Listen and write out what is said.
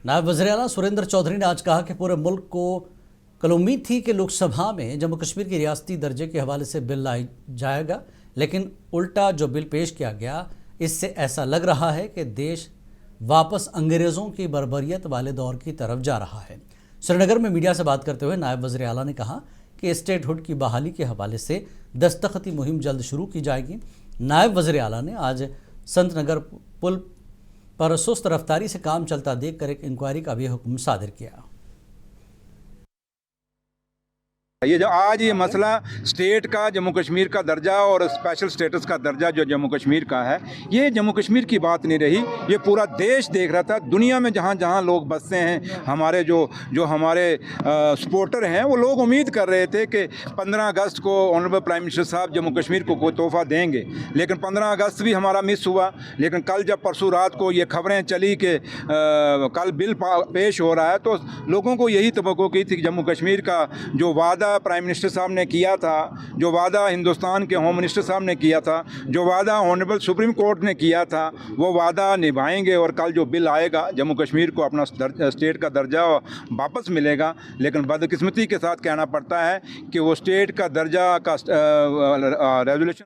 नायब वज़ीर-ए-आला सुरेंद्र चौधरी ने आज कहा कि पूरे मुल्क को कल उम्मीद थी कि लोकसभा में जम्मू कश्मीर के रियासती दर्जे के हवाले से बिल लाई जाएगा, लेकिन उल्टा जो बिल पेश किया गया इससे ऐसा लग रहा है कि देश वापस अंग्रेज़ों की बर्बरियत वाले दौर की तरफ जा रहा है। श्रीनगर में मीडिया से बात करते हुए नायब वज़ीर-ए-आला ने कहा कि स्टेटहुड की बहाली के हवाले से दस्तखती मुहिम जल्द शुरू की जाएगी। नायब वज़ीर-ए-आला ने आज संत नगर पुल पर सुस्त रफ्तारी से काम चलता देखकर एक इंक्वायरी का भी हुक्म सादिर किया। ये जो आज ये मसला स्टेट का जम्मू कश्मीर का दर्जा और स्पेशल स्टेटस का दर्जा जो जम्मू कश्मीर का है, ये जम्मू कश्मीर की बात नहीं रही, ये पूरा देश देख रहा था। दुनिया में जहाँ जहाँ लोग बसते हैं, हमारे जो हमारे सपोर्टर हैं, वो लोग उम्मीद कर रहे थे कि 15 अगस्त को ऑनरेबल प्राइम मिनिस्टर साहब जम्मू कश्मीर को कोई तोहफ़ा देंगे, लेकिन 15 अगस्त भी हमारा मिस हुआ। लेकिन कल जब परसों रात को ये खबरें चली कि कल बिल पेश हो रहा है, तो लोगों को यही तवक्को की थी कि जम्मू कश्मीर का जो वादा प्राइम मिनिस्टर साहब ने किया था, जो वादा हिंदुस्तान के होम मिनिस्टर साहब ने किया था, जो वादा ऑनरेबल सुप्रीम कोर्ट ने किया था, वो वादा निभाएंगे और कल जो बिल आएगा जम्मू कश्मीर को अपना स्टेट का दर्जा वापस मिलेगा। लेकिन बदकिस्मती के साथ कहना पड़ता है कि वो स्टेट का दर्जा का रेजोल्यूशन